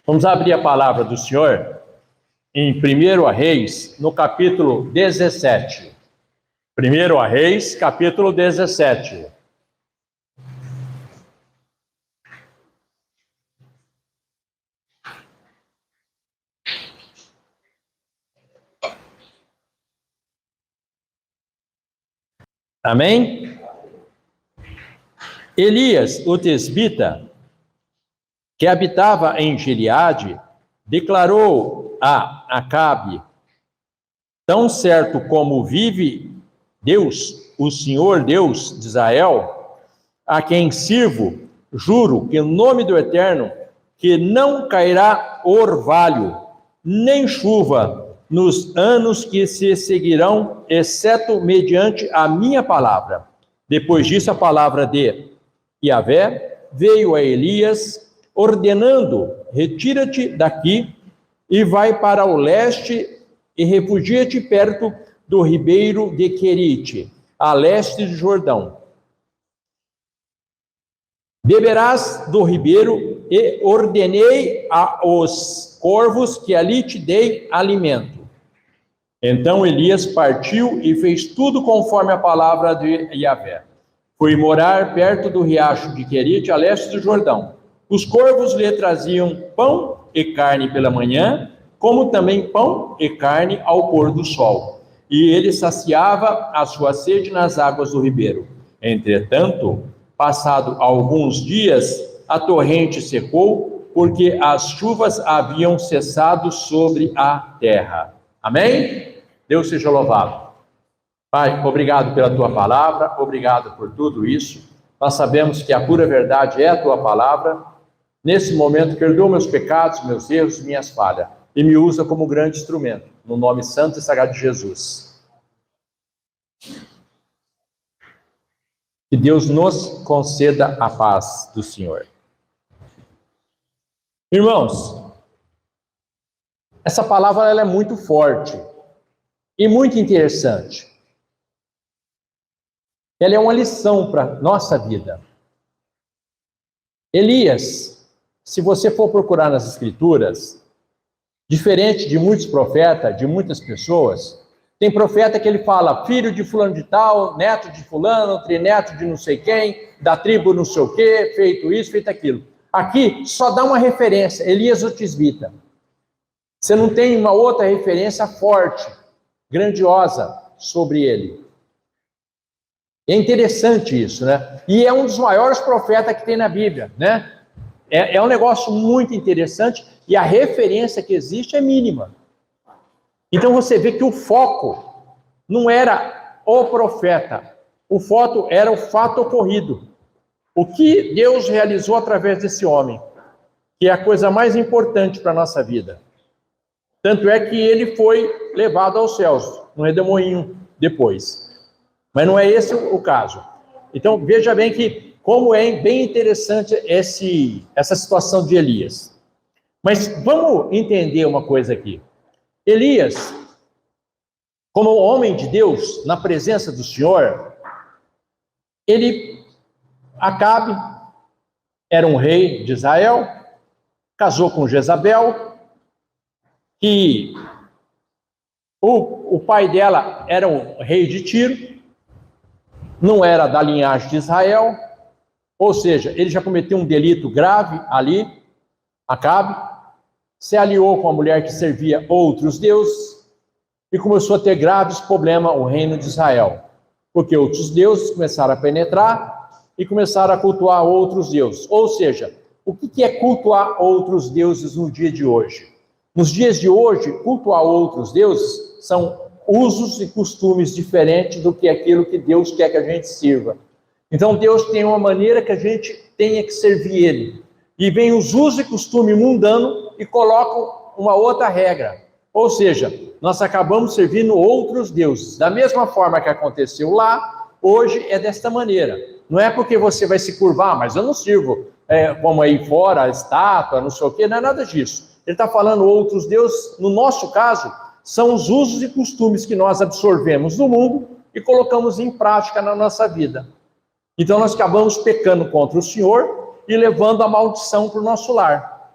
Vamos abrir a palavra do Senhor em 1 Reis, no capítulo 17. 1 Reis, capítulo 17. Amém? Elias, o tesbita, que habitava em Gileade, declarou a Acabe: tão certo como vive Deus, o Senhor Deus de Israel, a quem sirvo, juro que no nome do Eterno, que não cairá orvalho, nem chuva, nos anos que se seguirão, exceto mediante a minha palavra. Depois disso, a palavra de Yahvé veio a Elias, ordenando: retira-te daqui e vai para o leste e refugia-te perto do ribeiro de Querite, a leste de Jordão. Beberás do ribeiro, e ordenei aos corvos que ali te dei alimento. Então Elias partiu e fez tudo conforme a palavra de Yahvé. Foi morar perto do riacho de Querite, a leste do Jordão. Os corvos lhe traziam pão e carne pela manhã, como também pão e carne ao pôr do sol. E ele saciava a sua sede nas águas do ribeiro. Entretanto, passado alguns dias, a torrente secou, porque as chuvas haviam cessado sobre a terra. Amém? Deus seja louvado. Pai, obrigado pela tua palavra, obrigado por tudo isso. Nós sabemos que a pura verdade é a tua palavra. Nesse momento, perdoa meus pecados, meus erros, minhas falhas, e me usa como grande instrumento, no nome santo e sagrado de Jesus. Que Deus nos conceda a paz do Senhor. Irmãos, essa palavra ela é muito forte e muito interessante. Ela é uma lição para a nossa vida. Elias, se você for procurar nas Escrituras, diferente de muitos profetas, de muitas pessoas, tem profeta que ele fala, filho de fulano de tal, neto de fulano, trineto de não sei quem, da tribo não sei o quê, feito isso, feito aquilo. Aqui só dá uma referência, Elias o tisbita. Você não tem uma outra referência forte, grandiosa sobre ele. É interessante isso, né? E é um dos maiores profetas que tem na Bíblia, né? É um negócio muito interessante e a referência que existe é mínima. Então você vê que o foco não era o profeta, o foco era o fato ocorrido. O que Deus realizou através desse homem, que é a coisa mais importante para a nossa vida. Tanto é que ele foi levado aos céus, no redemoinho depois. Mas não é esse o caso. Então, veja bem que como é bem interessante essa situação de Elias. Mas vamos entender uma coisa aqui. Elias, como homem de Deus, na presença do Senhor, Acabe era um rei de Israel, casou com Jezabel, e o pai dela era um rei de Tiro, não era da linhagem de Israel, ou seja, ele já cometeu um delito grave ali, Acabe, se aliou com a mulher que servia outros deuses e começou a ter graves problemas o reino de Israel, porque outros deuses começaram a penetrar e começaram a cultuar outros deuses. Ou seja, o que é cultuar outros deuses no dia de hoje? Nos dias de hoje, cultuar outros deuses são usos e costumes diferentes do que aquilo que Deus quer que a gente sirva. Então Deus tem uma maneira que a gente tenha que servir Ele. E vem os usos e costumes mundanos e colocam uma outra regra. Ou seja, nós acabamos servindo outros deuses. Da mesma forma que aconteceu lá, hoje é desta maneira. Não é porque você vai se curvar, mas eu não sirvo como aí fora, a estátua, não sei o quê, não é nada disso. Ele está falando outros deuses, no nosso caso, são os usos e costumes que nós absorvemos do mundo e colocamos em prática na nossa vida. Então nós acabamos pecando contra o Senhor e levando a maldição para o nosso lar.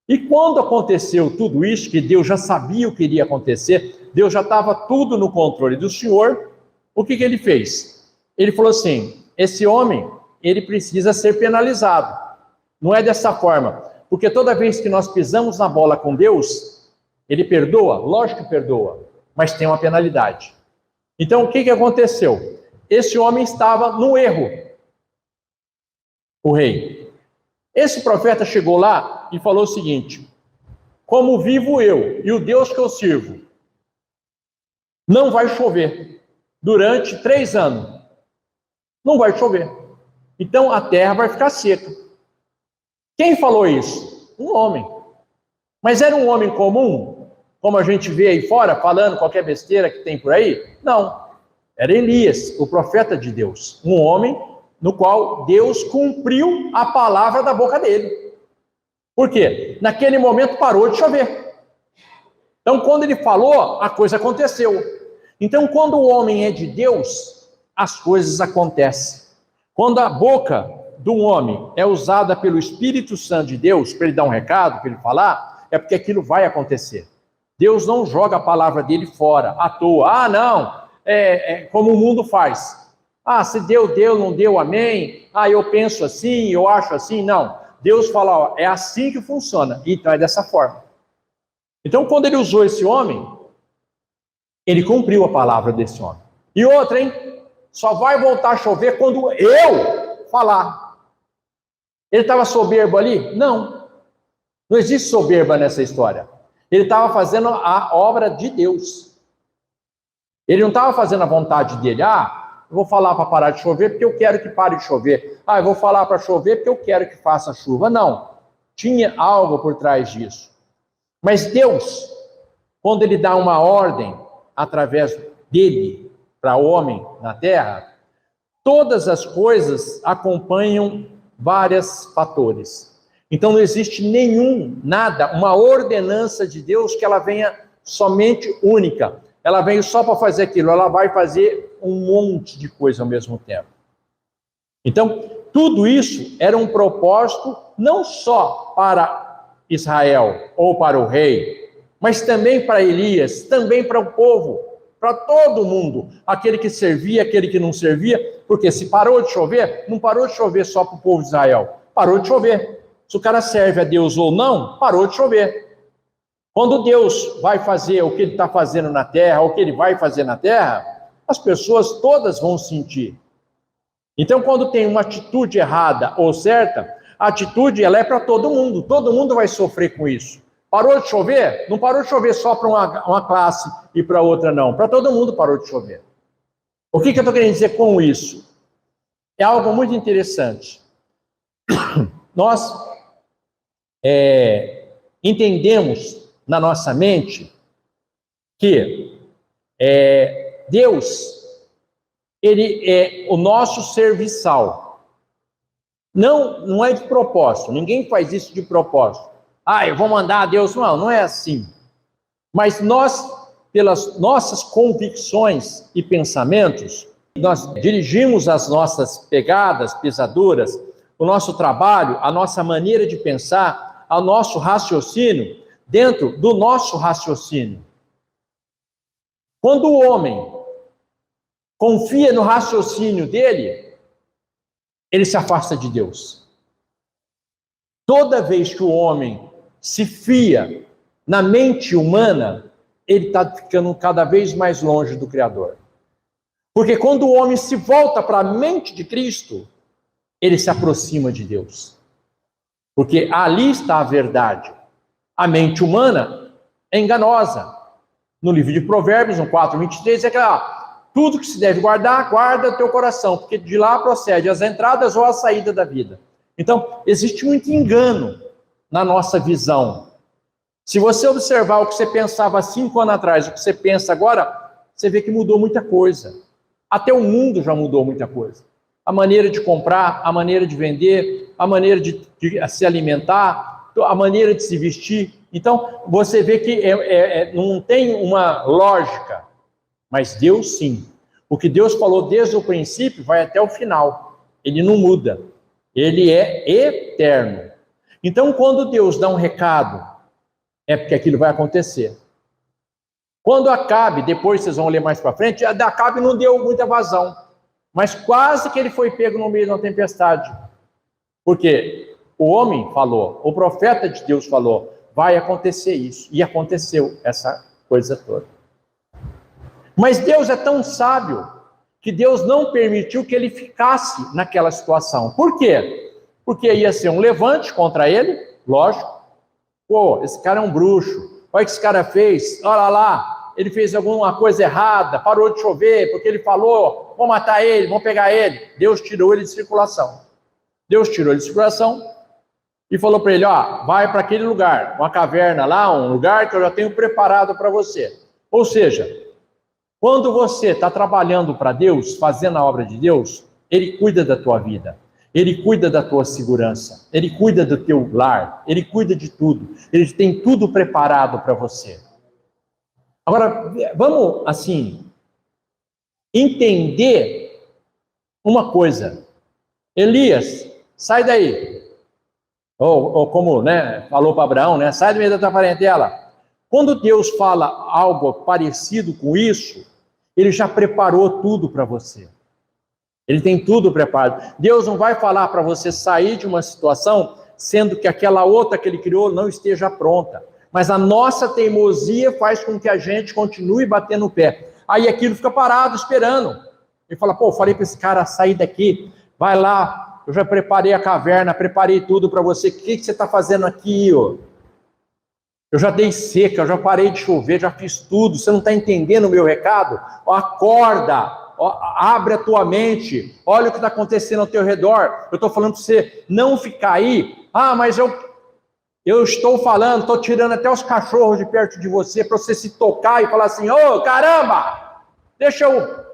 E quando aconteceu tudo isso, que Deus já sabia o que iria acontecer, Deus já estava tudo no controle do Senhor, o que ele fez? Ele falou assim, esse homem, ele precisa ser penalizado. Não é dessa forma, porque toda vez que nós pisamos na bola com Deus, ele perdoa? Lógico que perdoa, mas tem uma penalidade. Então, o que aconteceu? Esse homem estava no erro, o rei. Esse profeta chegou lá e falou o seguinte, como vivo eu e o Deus que eu sirvo, não vai chover durante 3 anos. Não vai chover. Então, a terra vai ficar seca. Quem falou isso? Um homem. Mas era um homem comum, como a gente vê aí fora, falando qualquer besteira que tem por aí? Não. Era Elias, o profeta de Deus. Um homem no qual Deus cumpriu a palavra da boca dele. Por quê? Naquele momento parou de chover. Então, quando ele falou, a coisa aconteceu. Então, quando o homem é de Deus, as coisas acontecem. Quando a boca de um homem é usada pelo Espírito Santo de Deus, para ele dar um recado, para ele falar, é porque aquilo vai acontecer. Deus não joga a palavra dele fora, à toa. Ah, não, como o mundo faz. Ah, se deu, deu, não deu, amém. Ah, eu penso assim, eu acho assim. Não, Deus fala, ó, é assim que funciona. Então é dessa forma. Então, quando ele usou esse homem, ele cumpriu a palavra desse homem. E outra, hein? Só vai voltar a chover quando eu falar. Ele estava soberbo ali? Não. Não existe soberba nessa história. Ele estava fazendo a obra de Deus. Ele não estava fazendo a vontade dele. Ah, eu vou falar para parar de chover porque eu quero que pare de chover. Ah, eu vou falar para chover porque eu quero que faça chuva. Não. Tinha algo por trás disso. Mas Deus, quando ele dá uma ordem através dele para o homem na terra, todas as coisas acompanham vários fatores. Então não existe nada, uma ordenança de Deus que ela venha somente única. Ela veio só para fazer aquilo, ela vai fazer um monte de coisa ao mesmo tempo. Então, tudo isso era um propósito não só para Israel ou para o rei, mas também para Elias, também para o povo, para todo mundo, aquele que servia, aquele que não servia, porque se parou de chover, não parou de chover só para o povo de Israel, parou de chover. Se o cara serve a Deus ou não, parou de chover. Quando Deus vai fazer o que ele está fazendo na terra, ou o que ele vai fazer na terra, as pessoas todas vão sentir. Então, quando tem uma atitude errada ou certa, a atitude ela é para todo mundo vai sofrer com isso. Parou de chover? Não parou de chover só para uma classe e para outra, não. Para todo mundo parou de chover. O que eu estou querendo dizer com isso? É algo muito interessante. Nós entendemos na nossa mente que Deus, ele é o nosso serviçal. Não é de propósito, ninguém faz isso de propósito. Ah, eu vou mandar a Deus. Não é assim. Mas nós, pelas nossas convicções e pensamentos, nós dirigimos as nossas pegadas, pisaduras, o nosso trabalho, a nossa maneira de pensar, o nosso raciocínio, dentro do nosso raciocínio. Quando o homem confia no raciocínio dele, ele se afasta de Deus. Toda vez que o homem se fia na mente humana, ele está ficando cada vez mais longe do Criador. Porque quando o homem se volta para a mente de Cristo, ele se aproxima de Deus. Porque ali está a verdade. A mente humana é enganosa. No livro de Provérbios, no 4:23, é que tudo que se deve guardar, guarda teu coração, porque de lá procede as entradas ou a saída da vida. Então, existe muito engano na nossa visão. Se você observar o que você pensava 5 anos atrás, o que você pensa agora, você vê que mudou muita coisa. Até o mundo já mudou muita coisa. A maneira de comprar, a maneira de vender, a maneira de se alimentar, a maneira de se vestir. Então, você vê que não tem uma lógica, mas Deus sim. O que Deus falou desde o princípio vai até o final. Ele não muda. Ele é eterno. Então, quando Deus dá um recado é porque aquilo vai acontecer. Quando Acabe, depois vocês vão ler mais para frente, Acabe não deu muita vazão, mas quase que ele foi pego no meio de uma tempestade. Porque o homem falou, o profeta de Deus falou, vai acontecer isso. E aconteceu essa coisa toda. Mas Deus é tão sábio que Deus não permitiu que ele ficasse naquela situação. Por quê? Porque ia ser um levante contra ele, lógico. Pô, esse cara é um bruxo. Olha o que esse cara fez. Olha lá, ele fez alguma coisa errada, parou de chover, porque ele falou, vão matar ele, vão pegar ele. Deus tirou ele de circulação. Deus tirou ele de circulação e falou para ele, ó, vai para aquele lugar, uma caverna lá, um lugar que eu já tenho preparado para você. Ou seja, quando você está trabalhando para Deus, fazendo a obra de Deus, Ele cuida da tua vida, Ele cuida da tua segurança, Ele cuida do teu lar, Ele cuida de tudo, Ele tem tudo preparado para você. Agora, vamos, assim, entender uma coisa. Elias, sai daí. Ou como, né, falou para Abraão, né, sai do meio da tua parentela. Quando Deus fala algo parecido com isso, Ele já preparou tudo para você. Ele tem tudo preparado. Deus não vai falar para você sair de uma situação, sendo que aquela outra que Ele criou não esteja pronta. Mas a nossa teimosia faz com que a gente continue batendo o pé. Aí aquilo fica parado, esperando. Ele fala, pô, falei para esse cara sair daqui, vai lá, eu já preparei a caverna, preparei tudo para você, o que você está fazendo aqui, ó? Eu já dei seca, eu já parei de chover, já fiz tudo, você não está entendendo o meu recado? Ó, acorda, ó, abre a tua mente, olha o que está acontecendo ao teu redor. Eu estou falando para você não ficar aí, mas eu estou falando, estou tirando até os cachorros de perto de você, para você se tocar e falar assim, ô, caramba, deixa eu...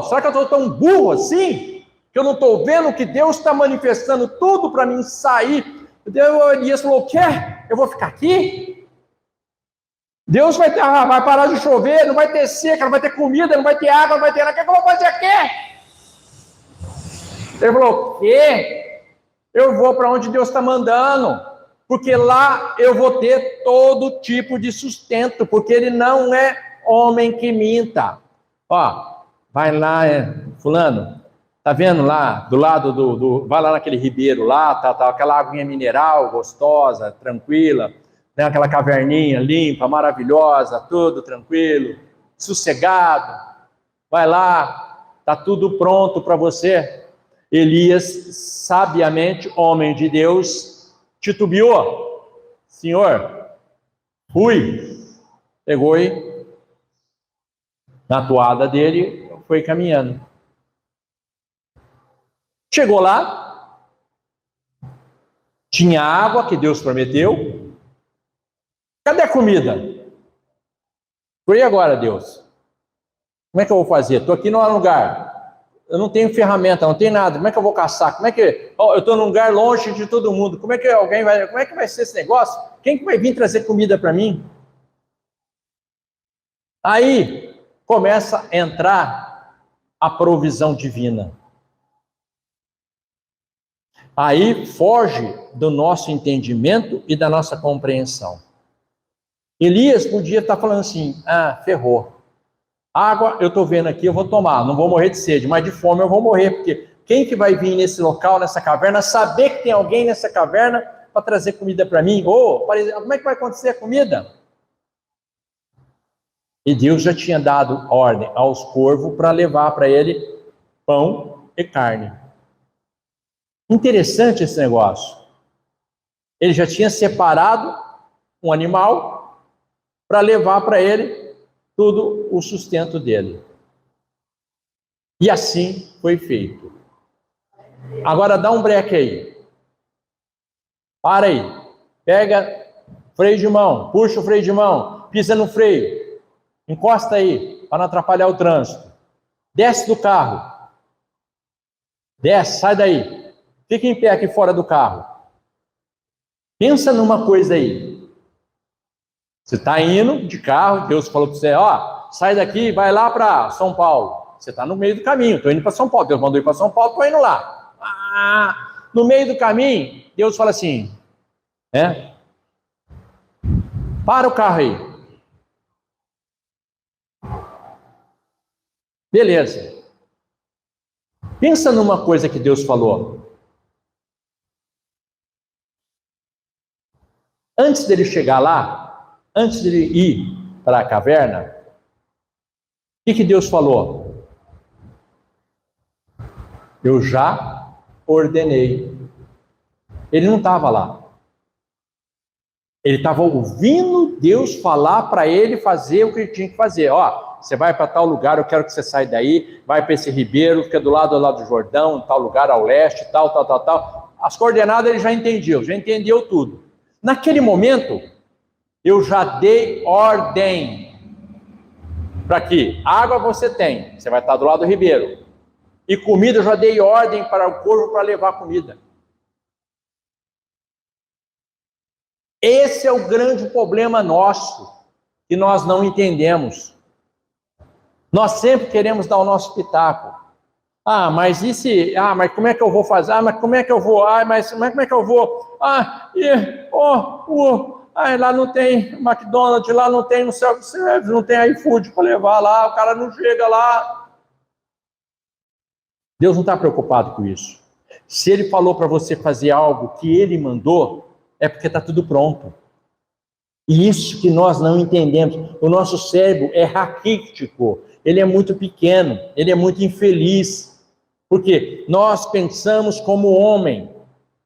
será que eu estou tão burro assim? Que eu não estou vendo que Deus está manifestando tudo para mim sair? Elias falou, o quê? Eu vou ficar aqui? Deus vai parar de chover, não vai ter seca, não vai ter comida, não vai ter água, não vai ter nada. O que eu vou fazer aqui? Ele falou, o quê? Eu vou para onde Deus está mandando, porque lá eu vou ter todo tipo de sustento, porque Ele não é homem que minta. Ó, vai lá, fulano, tá vendo lá, do lado vai lá naquele ribeiro lá, tá aquela aguinha mineral gostosa, tranquila, né, aquela caverninha limpa, maravilhosa, tudo tranquilo, sossegado, vai lá, tá tudo pronto para você. Elias, sabiamente, homem de Deus, titubeou, Senhor, fui, pegou e na toada dele, foi caminhando. Chegou lá, tinha água que Deus prometeu. Cadê a comida? E agora, Deus? Como é que eu vou fazer? Estou aqui num lugar, eu não tenho ferramenta, não tenho nada. Como é que eu vou caçar? Como é que eu estou num lugar longe de todo mundo? Como é que vai ser esse negócio? Quem que vai vir trazer comida para mim? Aí começa a entrar a provisão divina. Aí foge do nosso entendimento e da nossa compreensão. Elias podia estar falando assim, ferrou. Água eu estou vendo aqui, eu vou tomar, não vou morrer de sede, mas de fome eu vou morrer, porque quem que vai vir nesse local, nessa caverna, saber que tem alguém nessa caverna para trazer comida para mim? Como é que vai acontecer a comida? E Deus já tinha dado ordem aos corvos para levar para ele pão e carne. Interessante esse negócio. Ele já tinha separado um animal para levar para ele todo o sustento dele. E assim foi feito. Agora dá um break aí. Para aí. Pega freio de mão, puxa o freio de mão, pisa no freio, encosta aí para não atrapalhar o trânsito. Desce do carro. Desce, sai daí. Fica em pé aqui fora do carro. Pensa numa coisa aí. Você está indo de carro, Deus falou para você, sai daqui, vai lá para São Paulo. Você está no meio do caminho, estou indo para São Paulo. Deus mandou ir para São Paulo, estou indo lá. No meio do caminho, Deus fala assim, Para o carro aí. Beleza. Pensa numa coisa que Deus falou. Antes dele chegar lá, antes dele ir para a caverna, o que Deus falou? Eu já ordenei. Ele não estava lá. Ele estava ouvindo Deus falar para ele fazer o que ele tinha que fazer. Ó, você vai para tal lugar, eu quero que você saia daí, vai para esse ribeiro, fica do lado do Jordão, em tal lugar ao leste, tal. As coordenadas ele já entendeu tudo. Naquele momento, eu já dei ordem para que água você tem, você vai estar do lado do ribeiro. E comida, eu já dei ordem para o corvo para levar comida. Esse é o grande problema nosso, que nós não entendemos. Nós sempre queremos dar o nosso pitaco. Ah, mas e se... Ah, mas como é que eu vou fazer? Ah, mas como é que eu vou? Ah, mas como é que eu vou? Ah, lá não tem McDonald's, lá não tem no self-service, não tem iFood para levar lá, o cara não chega lá. Deus não está preocupado com isso. Se ele falou para você fazer algo que ele mandou, é porque está tudo pronto. E isso que nós não entendemos. O nosso cérebro é raquítico, ele é muito pequeno, ele é muito infeliz. Porque nós pensamos como homem,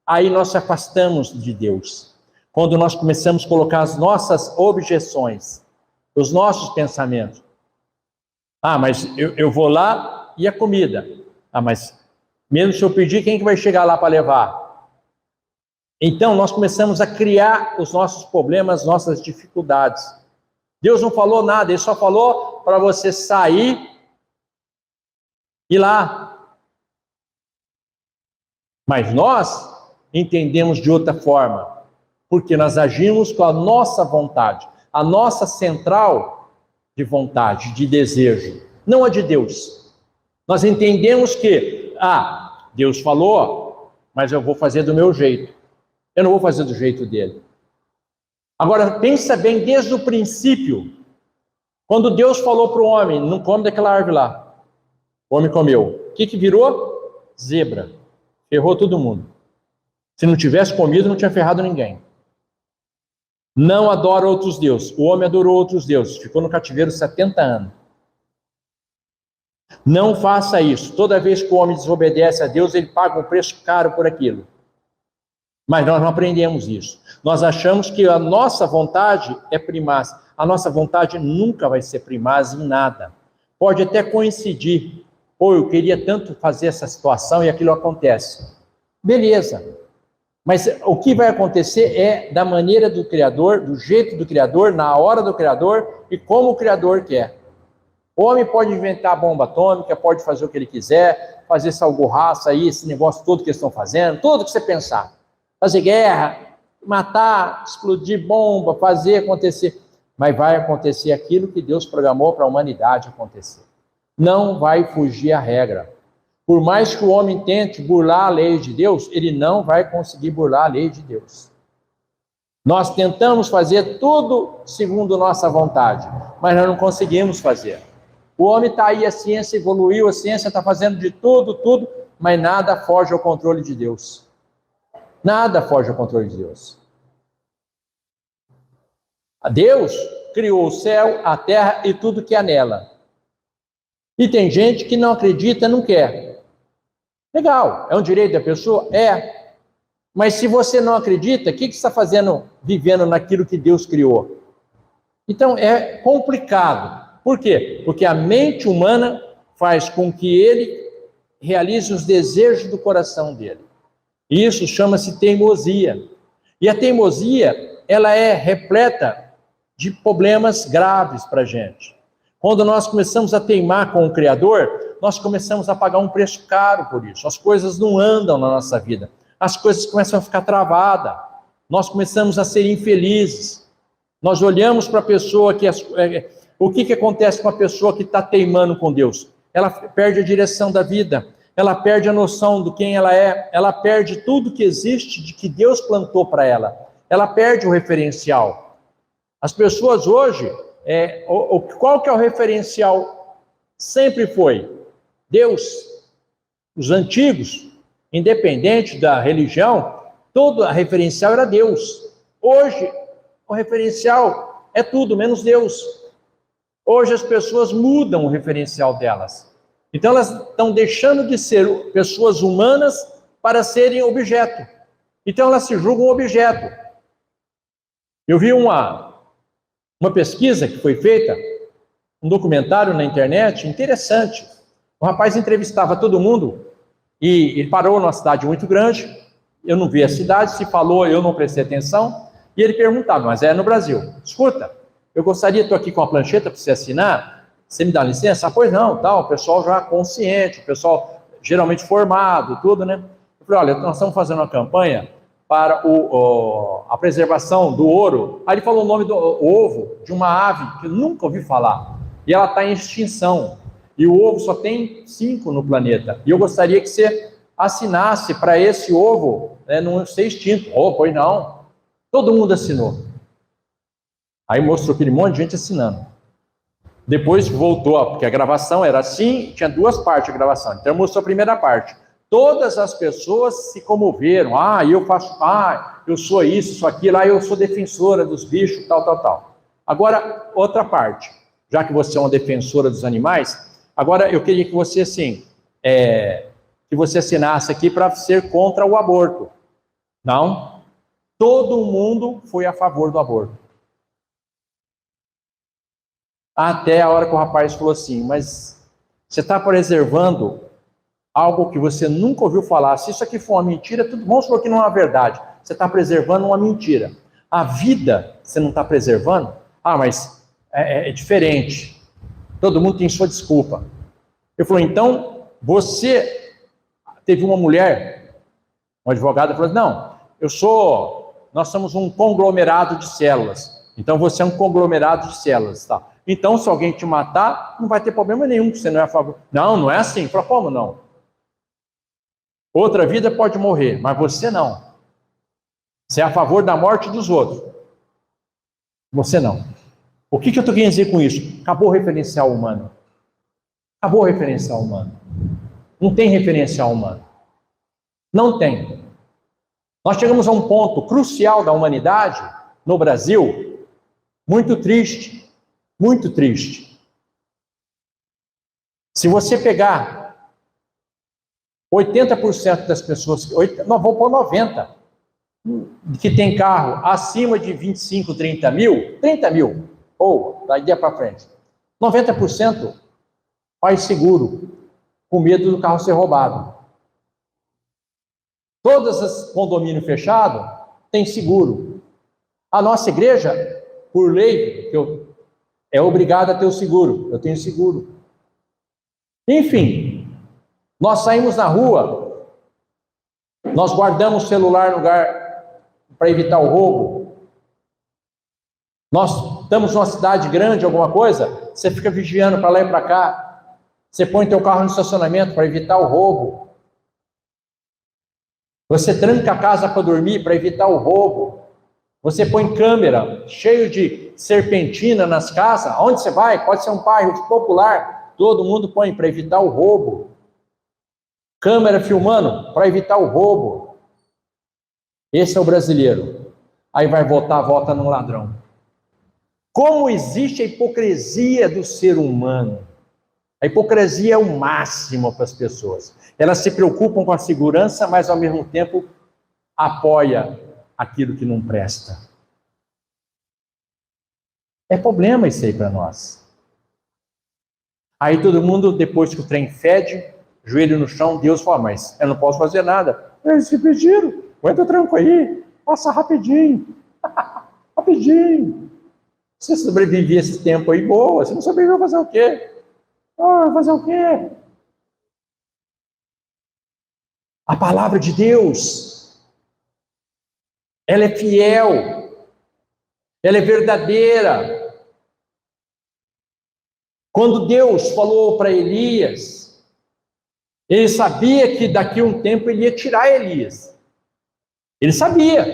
aí nós se afastamos de Deus. Quando nós começamos a colocar as nossas objeções, os nossos pensamentos. Ah, mas eu vou lá e a comida. Ah, mas mesmo se eu pedir, quem que vai chegar lá para levar? Então, nós começamos a criar os nossos problemas, nossas dificuldades. Deus não falou nada, Ele só falou para você sair e ir lá. Mas nós entendemos de outra forma, porque nós agimos com a nossa vontade, a nossa central de vontade, de desejo, não a de Deus. Nós entendemos que, Deus falou, mas eu vou fazer do meu jeito. Eu não vou fazer do jeito dele. Agora, pensa bem desde o princípio. Quando Deus falou para o homem, não come daquela árvore lá. O homem comeu. O que virou? Zebra. Ferrou todo mundo. Se não tivesse comido, não tinha ferrado ninguém. Não adora outros deuses. O homem adorou outros deuses. Ficou no cativeiro 70 anos. Não faça isso. Toda vez que o homem desobedece a Deus, ele paga um preço caro por aquilo. Mas nós não aprendemos isso. Nós achamos que a nossa vontade é primaz. A nossa vontade nunca vai ser primaz em nada. Pode até coincidir. Eu queria tanto fazer essa situação e aquilo acontece. Beleza. Mas o que vai acontecer é da maneira do Criador, do jeito do Criador, na hora do Criador e como o Criador quer. O homem pode inventar bomba atômica, pode fazer o que ele quiser, fazer essa algorraça aí, esse negócio todo que eles estão fazendo, tudo que você pensar. Fazer guerra, matar, explodir bomba, fazer acontecer. Mas vai acontecer aquilo que Deus programou para a humanidade acontecer. Não vai fugir a regra. Por mais que o homem tente burlar a lei de Deus, ele não vai conseguir burlar a lei de Deus. Nós tentamos fazer tudo segundo nossa vontade, mas nós não conseguimos fazer. O homem está aí, a ciência evoluiu, a ciência está fazendo de tudo, mas nada foge ao controle de Deus. Nada foge ao controle de Deus. Deus criou o céu, a terra e tudo que há nela. E tem gente que não acredita, não quer. Legal, é um direito da pessoa? É. Mas se você não acredita, o que você está fazendo, vivendo naquilo que Deus criou? Então é complicado. Por quê? Porque a mente humana faz com que ele realize os desejos do coração dele. Isso chama-se teimosia. E a teimosia, ela é repleta de problemas graves para a gente. Quando nós começamos a teimar com o Criador, nós começamos a pagar um preço caro por isso. As coisas não andam na nossa vida. As coisas começam a ficar travadas. Nós começamos a ser infelizes. Nós olhamos para a pessoa que... O que acontece com a pessoa que está teimando com Deus? Ela perde a direção da vida. Ela perde a noção de quem ela é. Ela perde tudo que existe de que Deus plantou para ela. Ela perde o referencial. As pessoas hoje, qual que é o referencial? Sempre foi Deus. Os antigos, independente da religião, todo a referencial era Deus. Hoje, o referencial é tudo menos Deus. Hoje as pessoas mudam o referencial delas. Então elas estão deixando de ser pessoas humanas para serem objeto. Então elas se julgam objeto. Eu vi uma pesquisa que foi feita, um documentário na internet, interessante. O rapaz entrevistava todo mundo e ele parou numa cidade muito grande. Eu não vi a cidade, se falou, eu não prestei atenção. E ele perguntava, mas é no Brasil. Escuta, eu gostaria, estou aqui com a plancheta para você assinar, você me dá licença? Ah, pois não, tal, o pessoal já consciente, o pessoal geralmente formado, tudo, né? Eu falei, olha, nós estamos fazendo uma campanha para a preservação do ouro. Aí ele falou o nome do ovo de uma ave que eu nunca ouvi falar. E ela está em extinção. E o ovo só tem 5 no planeta. E eu gostaria que você assinasse para esse ovo não ser extinto. Oh, pois não. Todo mundo assinou. Aí mostrou aquele monte de gente assinando. Depois voltou, porque a gravação era assim, tinha 2 partes a gravação. Então mostrou a primeira parte. Todas as pessoas se comoveram. Ah, eu sou isso, sou aquilo, eu sou defensora dos bichos, tal, tal, tal. Agora, outra parte. Já que você é uma defensora dos animais, agora eu queria que você, assim, que você assinasse aqui para ser contra o aborto. Não. Todo mundo foi a favor do aborto. Até a hora que o rapaz falou assim, mas você está preservando algo que você nunca ouviu falar. Se isso aqui for uma mentira, vamos supor que não é uma verdade. Você está preservando uma mentira. A vida, você não está preservando? Ah, mas é diferente. Todo mundo tem sua desculpa. Eu falei, então, você teve uma mulher, uma advogada, falou, não, nós somos um conglomerado de células. Então, você é um conglomerado de células, tá? Então, se alguém te matar, não vai ter problema nenhum, que você não é a favor. Não, não é assim. Eu falei, como não? Outra vida pode morrer, mas você não. Você é a favor da morte dos outros. Você não. O que eu estou querendo dizer com isso? Acabou o referencial humano. Acabou o referencial humano. Não tem referencial humano. Não tem. Nós chegamos a um ponto crucial da humanidade, no Brasil, muito triste. Muito triste. Se você pegar 80% das pessoas, nós vamos pôr 90%, que tem carro acima de 25, 30 mil, ou daí para frente, 90% faz seguro, com medo do carro ser roubado. Todos os condomínios fechados têm seguro. A nossa igreja, por lei, é obrigada a ter o seguro. Eu tenho seguro. Enfim, nós saímos na rua, nós guardamos o celular no lugar para evitar o roubo. Nós estamos numa cidade grande, alguma coisa, você fica vigiando para lá e para cá. Você põe teu carro no estacionamento para evitar o roubo. Você tranca a casa para dormir para evitar o roubo. Você põe câmera cheio de serpentina nas casas. Onde você vai? Pode ser um bairro popular. Todo mundo põe para evitar o roubo. Câmera filmando para evitar o roubo. Esse é o brasileiro. Aí vai votar, vota no ladrão. Como existe a hipocrisia do ser humano. A hipocrisia é o máximo para as pessoas. Elas se preocupam com a segurança, mas ao mesmo tempo apoia aquilo que não presta. É problema isso aí para nós. Aí todo mundo, depois que o trem fede, joelho no chão, Deus fala, mas eu não posso fazer nada. Eles se pediram, aguenta o tranco aí, passa rapidinho. Rapidinho. Você sobreviver esse tempo aí, boa. Você não sobreviveu, fazer o quê? Fazer o quê? A palavra de Deus, ela é fiel, ela é verdadeira. Quando Deus falou para Elias, ele sabia que daqui a um tempo ele ia tirar Elias. Ele sabia.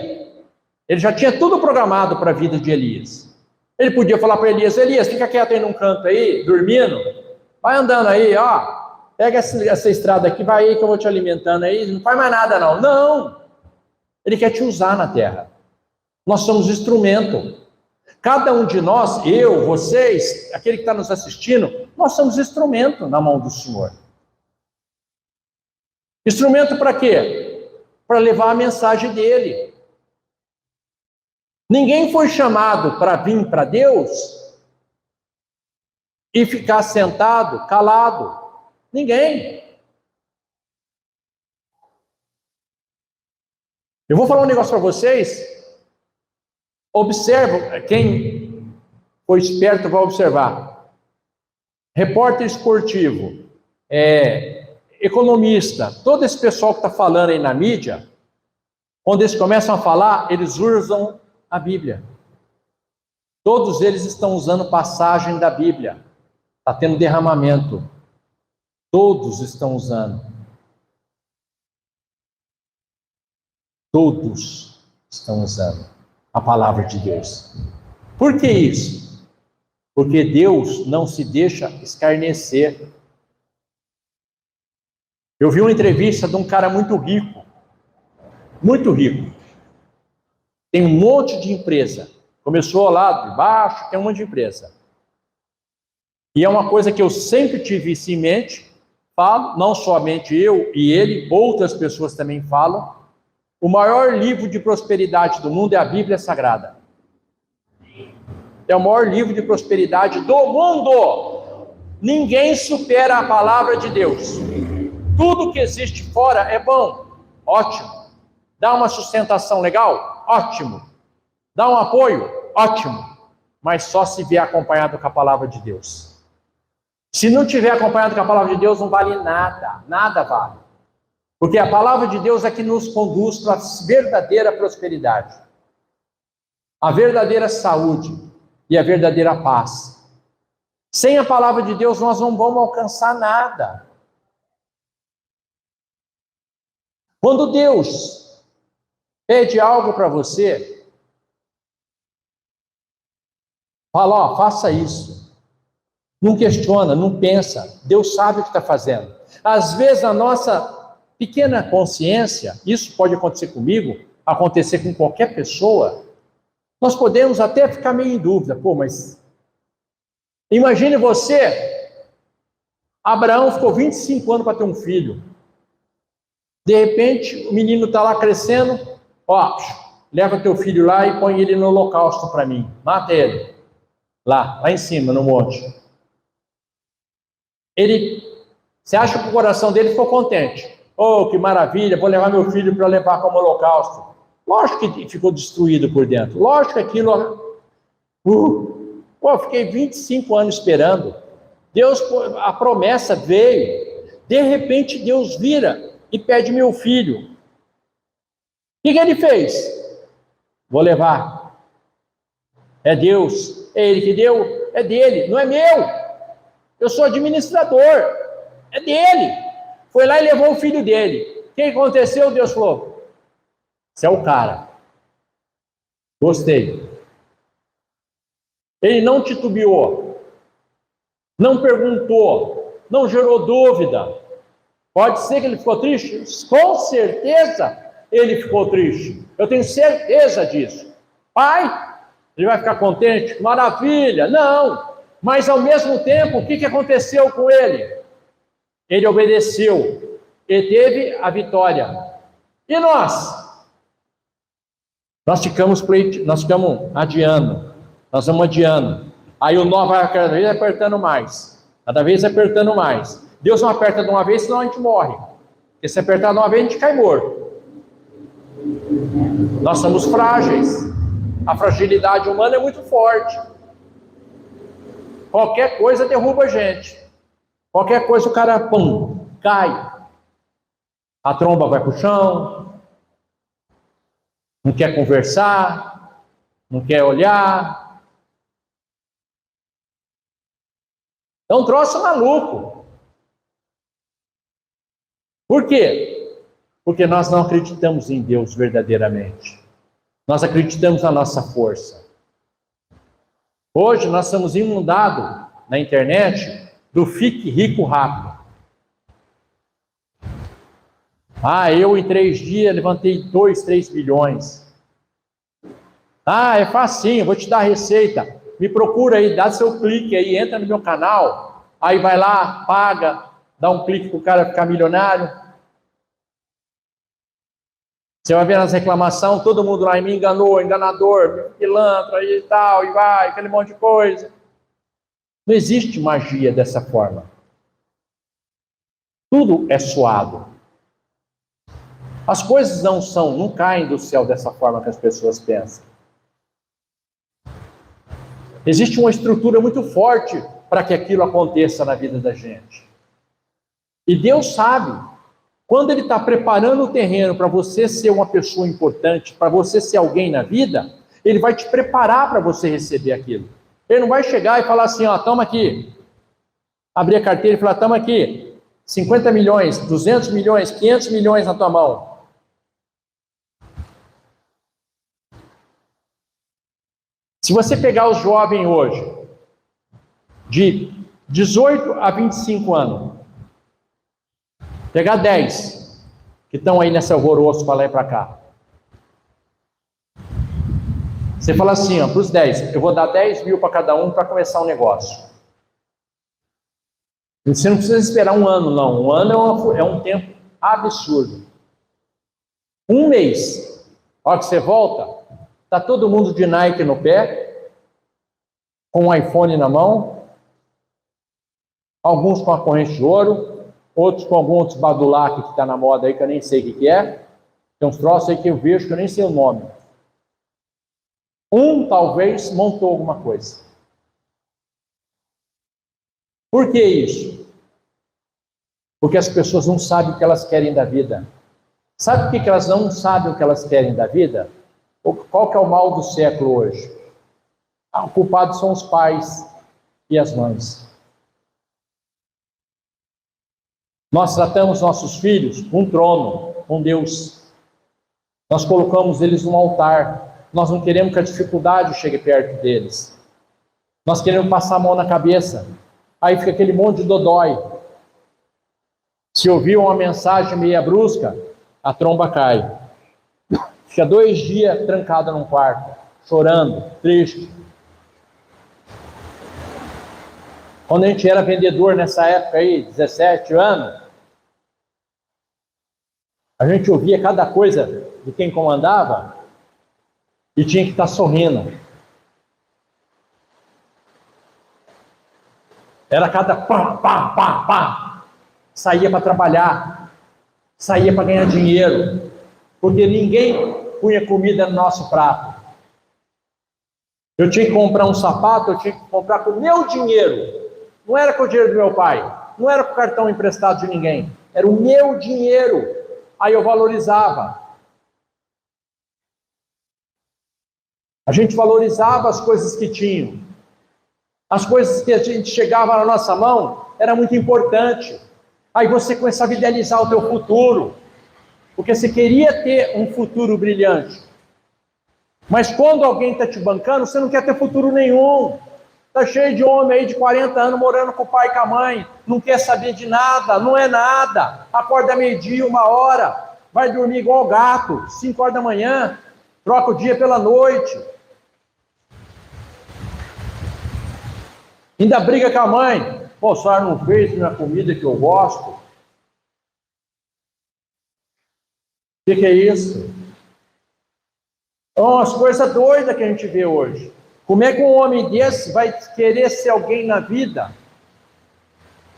Ele já tinha tudo programado para a vida de Elias. Ele podia falar para Elias, Elias, fica quieto aí num canto aí, dormindo, vai andando aí, ó, pega essa estrada aqui, vai aí que eu vou te alimentando aí, não faz mais nada não. Não! Ele quer te usar na terra. Nós somos instrumento. Cada um de nós, eu, vocês, aquele que está nos assistindo, nós somos instrumento na mão do Senhor. Instrumento para quê? Para levar a mensagem dele. Ninguém foi chamado para vir para Deus e ficar sentado, calado. Ninguém. Eu vou falar um negócio para vocês. Observa, quem for esperto vai observar. Repórter esportivo, economista, todo esse pessoal que está falando aí na mídia, quando eles começam a falar, eles usam a Bíblia. Todos eles estão usando passagem da Bíblia. Está tendo derramamento. Todos estão usando. Todos estão usando a palavra de Deus. Por que isso? Porque Deus não se deixa escarnecer. Eu vi uma entrevista de um cara muito rico. Muito rico. Tem um monte de empresa. Começou lá de baixo, tem um monte de empresa. E é uma coisa que eu sempre tive isso em mente, falo, não somente eu e ele, outras pessoas também falam. O maior livro de prosperidade do mundo é a Bíblia Sagrada. É o maior livro de prosperidade do mundo. Ninguém supera a palavra de Deus. Tudo que existe fora é bom, ótimo. Dá uma sustentação legal? Ótimo. Dá um apoio? Ótimo. Mas só se vier acompanhado com a palavra de Deus. Se não tiver acompanhado com a palavra de Deus, não vale nada. Nada vale. Porque a palavra de Deus é que nos conduz para a verdadeira prosperidade. A verdadeira saúde e a verdadeira paz. Sem a palavra de Deus, nós não vamos alcançar nada. Quando Deus pede algo para você, fala, ó, faça isso. Não questiona, não pensa. Deus sabe o que está fazendo. Às vezes a nossa pequena consciência, isso pode acontecer comigo, acontecer com qualquer pessoa, nós podemos até ficar meio em dúvida. Pô, mas imagine você, Abraão ficou 25 anos para ter um filho. De repente, o menino está lá crescendo, ó, leva teu filho lá e põe ele no holocausto para mim. Mata ele. Lá em cima, no monte. Você acha que o coração dele ficou contente? Oh, que maravilha, vou levar meu filho para levar como holocausto. Lógico que ficou destruído por dentro. Lógico que aquilo... fiquei 25 anos esperando. Deus, a promessa veio. De repente, Deus vira e pede meu filho. O que ele fez? Vou levar. É Deus. É Ele que deu? É dele, não é meu. Eu sou administrador. É dele. Foi lá e levou o filho dele. O que aconteceu? Deus falou, você é o cara. Gostei. Ele não titubeou. Não perguntou. Não gerou dúvida. Pode ser que ele ficou triste? Com certeza ele ficou triste. Eu tenho certeza disso. Pai, ele vai ficar contente? Maravilha. Não. Mas ao mesmo tempo, o que aconteceu com ele? Ele obedeceu. Ele teve a vitória. E nós? Nós ficamos adiando. Nós vamos adiando. Aí o nó vai cada vez apertando mais. Cada vez apertando mais. Deus não aperta de uma vez, senão a gente morre. Porque se apertar de uma vez, a gente cai morto. Nós somos frágeis. A fragilidade humana é muito forte. Qualquer coisa derruba a gente. Qualquer coisa o cara, pum, cai. A tromba vai para o chão. Não quer conversar. Não quer olhar. É um troço maluco. Por quê? Porque nós não acreditamos em Deus verdadeiramente. Nós acreditamos na nossa força. Hoje nós estamos inundados na internet do fique rico rápido. Eu em 3 dias levantei 2, 3 bilhões. É facinho, vou te dar a receita. Me procura aí, dá seu clique aí, entra no meu canal. Aí vai lá, paga, dá um clique para o cara ficar milionário. Você vai ver nas reclamações, todo mundo lá me enganou, enganador, pilantra e tal, e vai, aquele monte de coisa. Não existe magia dessa forma. Tudo é suado. As coisas não caem do céu dessa forma que as pessoas pensam. Existe uma estrutura muito forte para que aquilo aconteça na vida da gente. E Deus sabe. Quando Ele está preparando o terreno para você ser uma pessoa importante, para você ser alguém na vida, Ele vai te preparar para você receber aquilo. Ele não vai chegar e falar assim, toma aqui. Abrir a carteira e falar, toma aqui, 50 milhões, 200 milhões, 500 milhões na tua mão. Se você pegar os jovens hoje, de 18 a 25 anos, pegar 10, que estão aí nesse alvoroço para lá e para cá. Você fala assim, para os 10, eu vou dar 10 mil para cada um para começar um negócio. Você não precisa esperar um ano, não. Um ano é um tempo absurdo. Um mês, a hora que você volta, está todo mundo de Nike no pé, com um iPhone na mão, alguns com a corrente de ouro, outros com alguns badulac que está na moda aí, que eu nem sei o que é. Tem uns troços aí que eu vejo que eu nem sei o nome. Um, talvez, montou alguma coisa. Por que isso? Porque as pessoas não sabem o que elas querem da vida. Sabe por que elas não sabem o que elas querem da vida? Qual que é o mal do século hoje? O culpado são os pais e as mães. Nós tratamos nossos filhos com um trono, com Deus. Nós colocamos eles num altar. Nós não queremos que a dificuldade chegue perto deles. Nós queremos passar a mão na cabeça. Aí fica aquele monte de dodói. Se ouvir uma mensagem meia brusca, a tromba cai. Fica 2 dias trancado num quarto, chorando, triste. Quando a gente era vendedor nessa época aí, 17 anos, a gente ouvia cada coisa de quem comandava e tinha que estar sorrindo. Era cada pá, pá, pá, pá. Saía para trabalhar, saía para ganhar dinheiro, porque ninguém punha comida no nosso prato. Eu tinha que comprar um sapato, eu tinha que comprar com o meu dinheiro. Não era com o dinheiro do meu pai, não era com o cartão emprestado de ninguém, era o meu dinheiro. Aí eu valorizava. A gente valorizava as coisas que tinham. As coisas que a gente chegava na nossa mão era muito importante. Aí você começava a idealizar o teu futuro, porque você queria ter um futuro brilhante. Mas quando alguém está te bancando, você não quer ter futuro nenhum. Está cheio de homem aí de 40 anos morando com o pai e com a mãe, não quer saber de nada, não é nada. Acorda meio-dia, 1h, vai dormir igual gato, 5 horas da manhã, troca o dia pela noite. Ainda briga com a mãe. Pô, a senhora não fez minha comida que eu gosto. O que é isso? São as coisas doidas que a gente vê hoje. Como é que um homem desse vai querer ser alguém na vida?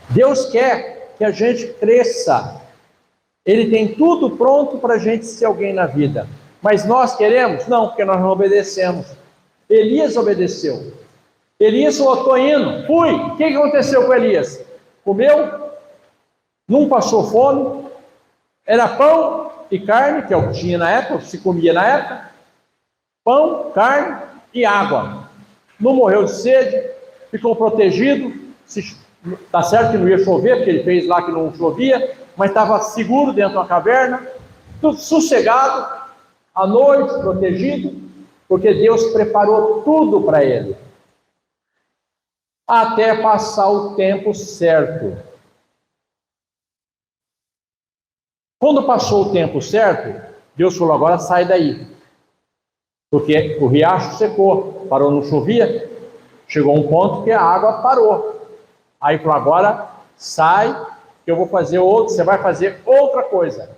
Deus quer que a gente cresça. Ele tem tudo pronto para a gente ser alguém na vida. Mas nós queremos? Não, porque nós não obedecemos. Elias obedeceu. Elias falou, estou indo, fui. O que aconteceu com Elias? Comeu, não passou fome, era pão e carne, que é o que tinha na época, se comia na época. Pão, carne e água. Não morreu de sede, ficou protegido. Está certo que não ia chover, porque ele fez lá que não chovia, mas estava seguro dentro de uma caverna, tudo sossegado, à noite, protegido, porque Deus preparou tudo para ele. até passar o tempo certo. Quando passou o tempo certo, Deus falou, agora sai daí. Porque o riacho secou, parou, não chovia, chegou um ponto que a água parou. Aí falou, agora sai, que eu vou fazer outro, você vai fazer outra coisa.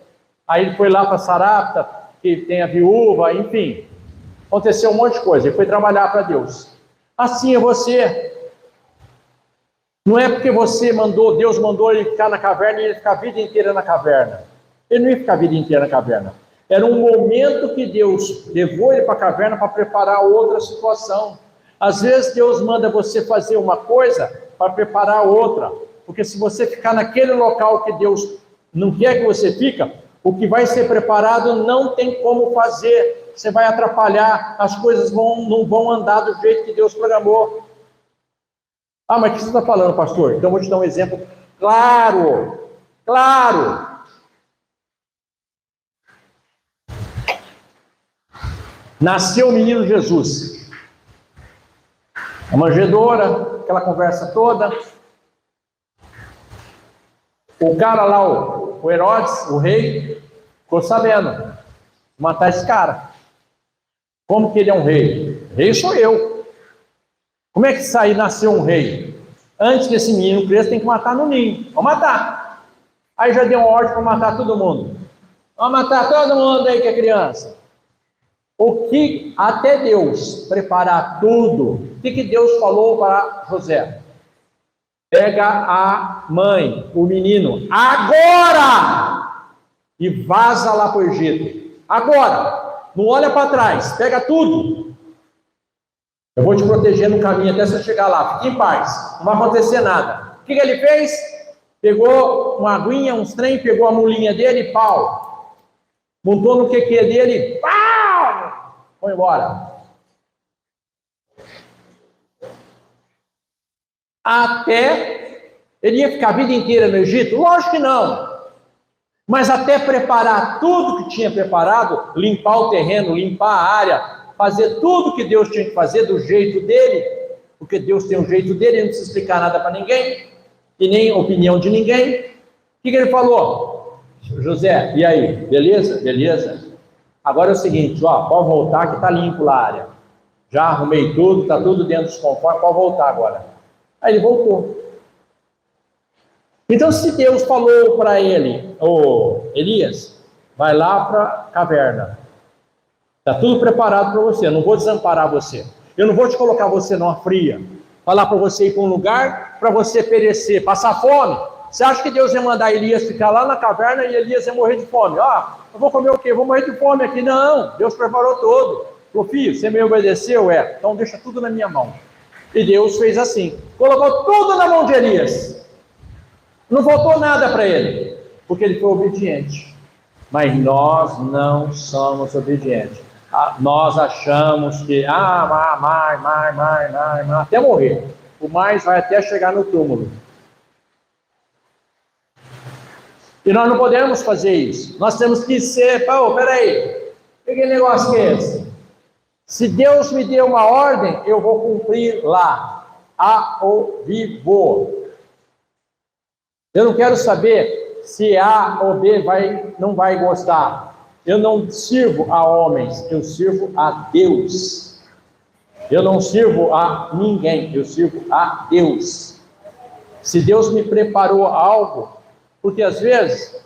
Aí ele foi lá para Sarapta, que tem a viúva, enfim. Aconteceu um monte de coisa, ele foi trabalhar para Deus. Assim é você. Não é porque você mandou, Deus mandou ele ficar na caverna e ele ficar a vida inteira na caverna. Ele não ia ficar a vida inteira na caverna. Era um momento que Deus levou ele para a caverna para preparar outra situação. Às vezes Deus manda você fazer uma coisa para preparar outra. Porque se você ficar naquele local que Deus não quer que você fique, o que vai ser preparado não tem como fazer. Você vai atrapalhar, as coisas não vão andar do jeito que Deus programou. Ah, mas o que você está falando, pastor? Então eu vou te dar um exemplo claro. Nasceu o menino Jesus. A manjedoura, aquela conversa toda. O cara lá, o Herodes, o rei, ficou sabendo. Matar esse cara. Como que ele é um rei? Rei sou eu. Como é que sai e nasceu um rei? Antes que esse menino cresça, tem que matar no ninho. Vamos matar. Aí já deu uma ordem para matar todo mundo. Vamos matar todo mundo aí que é criança. O que até Deus preparar tudo, o que Deus falou para José? Pega a mãe, o menino, agora! E vaza lá para o Egito. Agora! Não olha para trás, pega tudo. Eu vou te proteger no caminho até você chegar lá. Fique em paz, não vai acontecer nada. O que ele fez? Pegou uma aguinha, uns trem, pegou a mulinha dele, pau. Montou no QQ dele, pau! Foi embora. Até ele ia ficar a vida inteira no Egito? Lógico que não. Mas até preparar tudo que tinha preparado, limpar o terreno, limpar a área, fazer tudo que Deus tinha que fazer do jeito dele, porque Deus tem um jeito dele, ele não precisa explicar nada para ninguém, e nem opinião de ninguém. O que ele falou? José, e aí? Beleza? Beleza. Agora é o seguinte, ó, pode voltar que está limpo lá a área. Já arrumei tudo, está tudo dentro dos conformes, pode voltar agora. Aí ele voltou. Então, se Deus falou para ele, Elias, vai lá para a caverna. Está tudo preparado para você, eu não vou desamparar você. Eu não vou te colocar você numa fria. Falar para você ir para um lugar para você perecer, passar fome. Você acha que Deus ia mandar Elias ficar lá na caverna e Elias ia morrer de fome? Eu vou comer o quê? Eu vou morrer de fome aqui. Não, Deus preparou tudo. Falou, filho, você me obedeceu? Então deixa tudo na minha mão. E Deus fez assim. Colocou tudo na mão de Elias. Não faltou nada para ele, porque ele foi obediente. Mas nós não somos obedientes. Nós achamos que, mais, até morrer. O mais vai até chegar no túmulo. E nós não podemos fazer isso. Nós temos que ser, peraí, que negócio que é esse? Se Deus me deu uma ordem, eu vou cumprir lá, ao vivo. Eu não quero saber se A ou B não vai gostar. Eu não sirvo a homens, eu sirvo a Deus. Eu não sirvo a ninguém, eu sirvo a Deus. Se Deus me preparou algo, porque às vezes,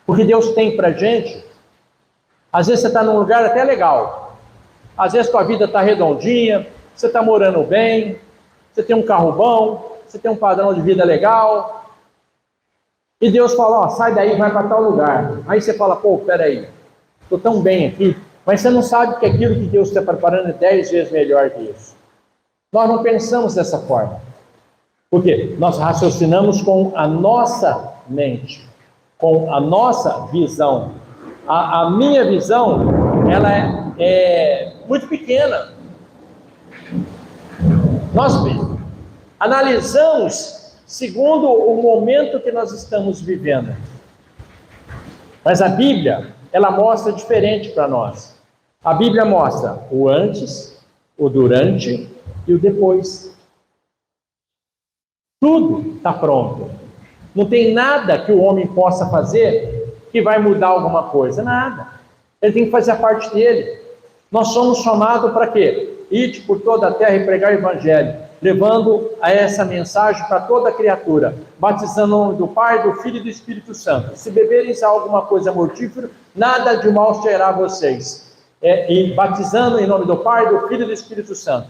porque Deus tem pra gente, às vezes você está num lugar até legal, às vezes tua vida está redondinha, você está morando bem, você tem um carro bom, você tem um padrão de vida legal, e Deus fala, sai daí, vai para tal lugar. Aí você fala, peraí, estou tão bem aqui, mas você não sabe que aquilo que Deus está preparando é 10 vezes melhor que isso. Nós não pensamos dessa forma. Por quê? Nós raciocinamos com a nossa mente, com a nossa visão. A minha visão, ela é muito pequena. Nós analisamos segundo o momento que nós estamos vivendo. Mas a Bíblia, ela mostra diferente para nós. A Bíblia mostra o antes, o durante e o depois. Tudo está pronto. Não tem nada que o homem possa fazer que vai mudar alguma coisa. Nada. Ele tem que fazer a parte dele. Nós somos chamados para quê? Ide por toda a terra e pregar o evangelho, levando a essa mensagem para toda criatura, batizando o nome do Pai, do Filho e do Espírito Santo. Se beberes alguma coisa mortífera, nada de mal será a vocês. E batizando em nome do Pai, do Filho e do Espírito Santo.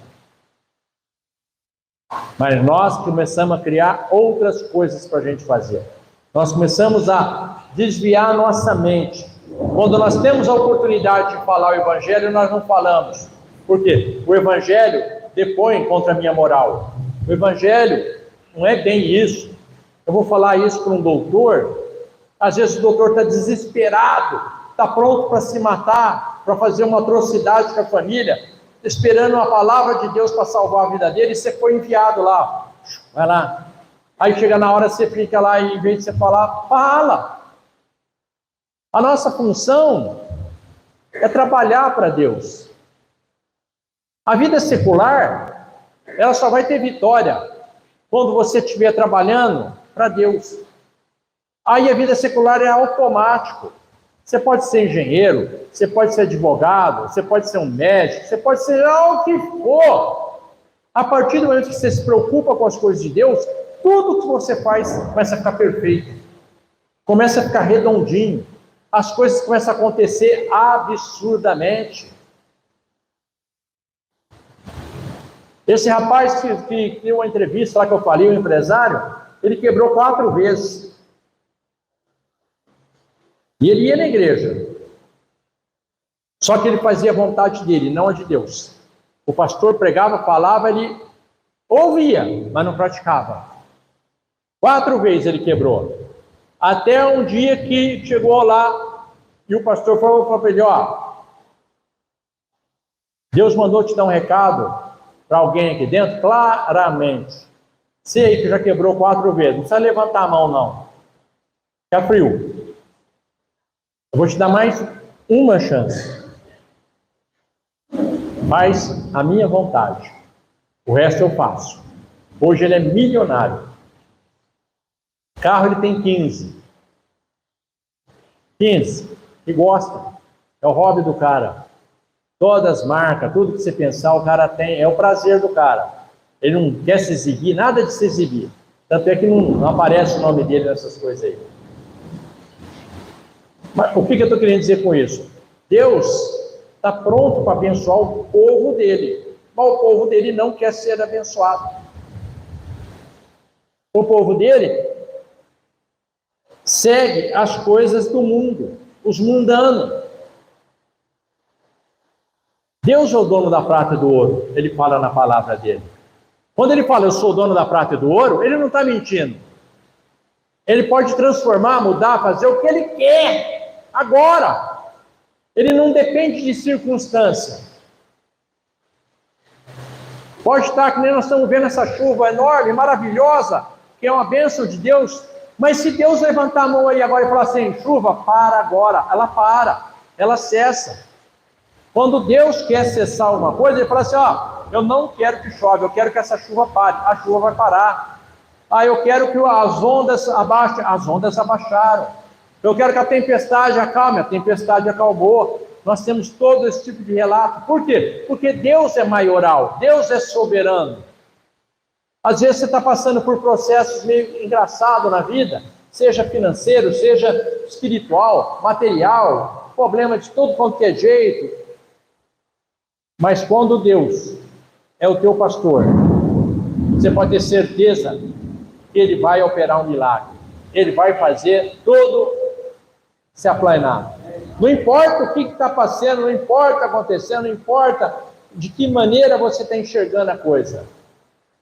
Mas nós começamos a criar outras coisas para a gente fazer. Nós começamos a desviar a nossa mente. Quando nós temos a oportunidade de falar o Evangelho, nós não falamos. Por quê? O Evangelho depõe contra a minha moral. O Evangelho não é bem isso. Eu vou falar isso para um doutor. Às vezes o doutor está desesperado, está pronto para se matar, para fazer uma atrocidade com a família, esperando a palavra de Deus para salvar a vida dele, e você foi enviado lá. Vai lá. Aí chega na hora, você fica lá e em vez de você falar, fala. A nossa função é trabalhar para Deus. A vida secular, ela só vai ter vitória quando você estiver trabalhando para Deus. Aí a vida secular é automático. Você pode ser engenheiro, você pode ser advogado, você pode ser um médico, você pode ser o que for. A partir do momento que você se preocupa com as coisas de Deus, tudo que você faz começa a ficar perfeito. Começa a ficar redondinho. As coisas começam a acontecer absurdamente. Esse rapaz que deu uma entrevista lá que eu falei, o empresário, ele quebrou 4 vezes. E ele ia na igreja. Só que ele fazia a vontade dele, não a de Deus. O pastor pregava, falava, ele ouvia, mas não praticava. 4 vezes ele quebrou. Até um dia que chegou lá e o pastor falou para ele, Deus mandou te dar um recado para alguém aqui dentro, claramente. Você aí que já quebrou 4 vezes, não precisa levantar a mão não. Fica frio. Eu vou te dar mais uma chance. Faz a minha vontade. O resto eu faço. Hoje ele é milionário. Carro ele tem 15. 15. E gosta. É o hobby do cara. Todas as marcas, tudo que você pensar, o cara tem. É o prazer do cara. Ele não quer se exibir, nada de se exibir. Tanto é que não aparece o nome dele nessas coisas aí. Mas o que eu estou querendo dizer com isso? Deus está pronto para abençoar o povo dele. Mas o povo dele não quer ser abençoado. O povo dele segue as coisas do mundo, os mundanos. Deus é o dono da prata e do ouro, ele fala na palavra dele. Quando ele fala, eu sou o dono da prata e do ouro, ele não está mentindo. Ele pode transformar, mudar, fazer o que ele quer, agora. Ele não depende de circunstância. Pode estar, que nem nós estamos vendo essa chuva enorme, maravilhosa, que é uma bênção de Deus, mas se Deus levantar a mão aí agora e falar assim, chuva, para agora, ela para, ela cessa. Quando Deus quer cessar uma coisa, ele fala assim, eu não quero que chove, eu quero que essa chuva pare, a chuva vai parar. Eu quero que as ondas abaixem, as ondas abaixaram. Eu quero que a tempestade acalme, a tempestade acalmou. Nós temos todo esse tipo de relato. Por quê? Porque Deus é maioral, Deus é soberano. Às vezes você está passando por processos meio engraçados na vida, seja financeiro, seja espiritual, material, problema de todo quanto é jeito. Mas quando Deus é o teu pastor, você pode ter certeza que Ele vai operar um milagre. Ele vai fazer tudo se aplanar. Não importa o que está passando, não importa o que está acontecendo, não importa de que maneira você está enxergando a coisa.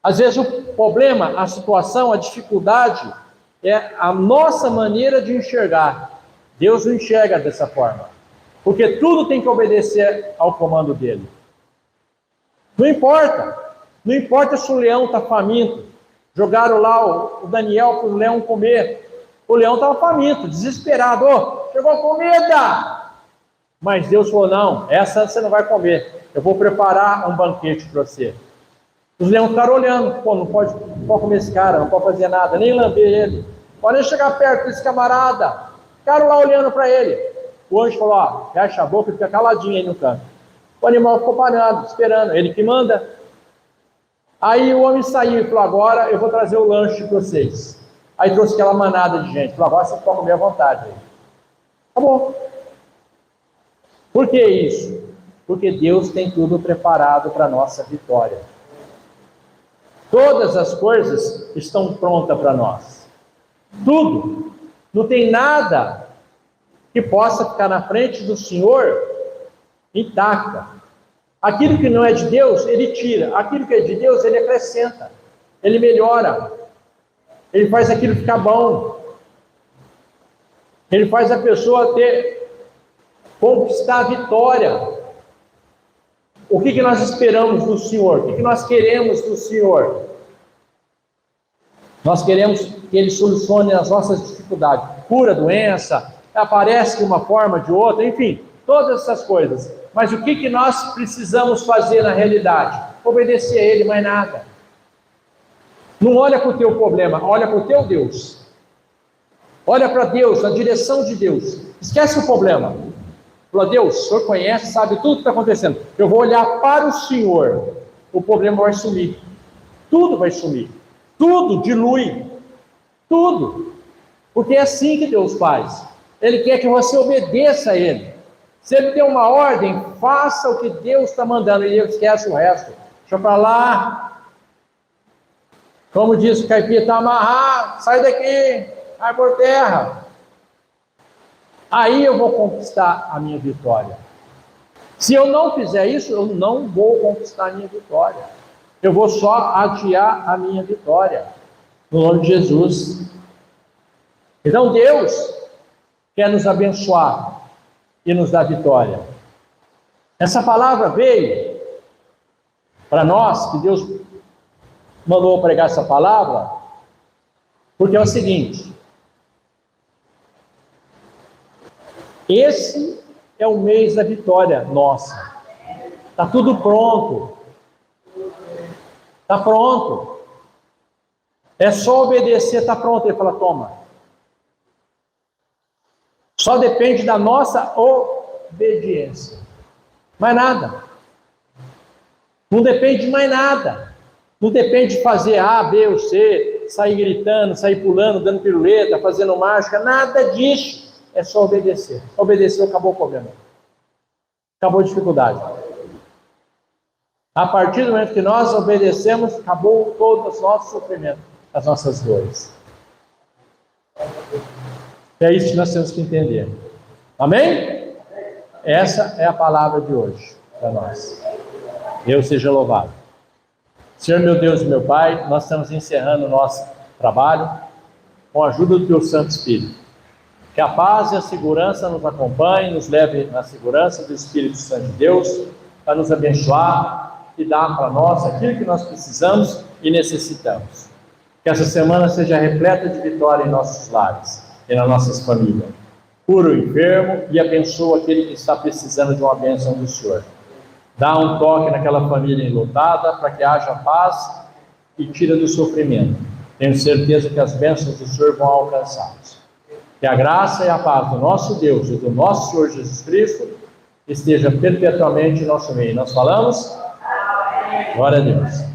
Às vezes o problema, a situação, a dificuldade é a nossa maneira de enxergar. Deus não enxerga dessa forma. Porque tudo tem que obedecer ao comando dele. Não importa se o leão está faminto. Jogaram lá o Daniel para o leão comer. O leão estava faminto, desesperado. Chegou a comida! Mas Deus falou, não, essa você não vai comer. Eu vou preparar um banquete para você. Os leões ficaram olhando, pô, não pode comer esse cara, não pode fazer nada, nem lamber ele. Pode nem chegar perto desse camarada. Ficaram lá olhando para ele. O anjo falou, ó, fecha a boca e fica caladinho aí no canto. O animal ficou parado, esperando, ele que manda. Aí o homem saiu e falou, agora eu vou trazer o lanche para vocês. Aí trouxe aquela manada de gente, falou, agora você pode comer à vontade. Acabou. Por que isso? Porque Deus tem tudo preparado para a nossa vitória. Todas as coisas estão prontas para nós. Tudo. Não tem nada que possa ficar na frente do Senhor intacta. Aquilo que não é de Deus, Ele tira. Aquilo que é de Deus, Ele acrescenta. Ele melhora. Ele faz aquilo ficar bom. Ele faz a pessoa conquistar a vitória. O que nós esperamos do Senhor? O que nós queremos do Senhor? Nós queremos que Ele solucione as nossas dificuldades. Cura a doença, aparece de uma forma ou de outra, enfim, todas essas coisas. Mas o que nós precisamos fazer na realidade? Obedecer a Ele, mais nada. Não olha para o teu problema, olha para o teu Deus. Olha para Deus, na direção de Deus. Esquece o problema. Fala, Deus, o Senhor conhece, sabe tudo que está acontecendo. Eu vou olhar para o Senhor. O problema vai sumir. Tudo vai sumir. Tudo dilui. Tudo. Porque é assim que Deus faz. Ele quer que você obedeça a Ele. Se Ele tem uma ordem, faça o que Deus está mandando. E Ele esquece o resto. Deixa para lá. Como diz o caipira, está amarrado. Sai daqui. Vai por terra. Aí eu vou conquistar a minha vitória. Se eu não fizer isso, eu não vou conquistar a minha vitória. Eu vou só adiar a minha vitória. No nome de Jesus. Então Deus quer nos abençoar e nos dar vitória. Essa palavra veio para nós, que Deus mandou pregar essa palavra, porque é o seguinte: esse é o mês da vitória nossa. Está tudo pronto. Está pronto. É só obedecer, está pronto. Ele fala, toma. Só depende da nossa obediência. Mais nada. Não depende de mais nada. Não depende de fazer A, B ou C, sair gritando, sair pulando, dando piruleta, fazendo mágica, nada disso. É só obedecer. Obedeceu, acabou o problema. Acabou a dificuldade. A partir do momento que nós obedecemos, acabou todo o nosso sofrimento, as nossas dores. É isso que nós temos que entender. Amém? Essa é a palavra de hoje para nós. Deus seja louvado. Senhor, meu Deus e meu Pai, nós estamos encerrando o nosso trabalho com a ajuda do Teu Santo Espírito. Que a paz e a segurança nos acompanhem, nos leve na segurança do Espírito Santo de Deus, para nos abençoar e dar para nós aquilo que nós precisamos e necessitamos. Que essa semana seja repleta de vitória em nossos lares e nas nossas famílias. Cura o enfermo e abençoa aquele que está precisando de uma bênção do Senhor. Dá um toque naquela família enlutada para que haja paz e tira do sofrimento. Tenho certeza que as bênçãos do Senhor vão alcançá-los. Que a graça e a paz do nosso Deus e do nosso Senhor Jesus Cristo esteja perpetuamente em nosso meio. Nós falamos? Glória a Deus.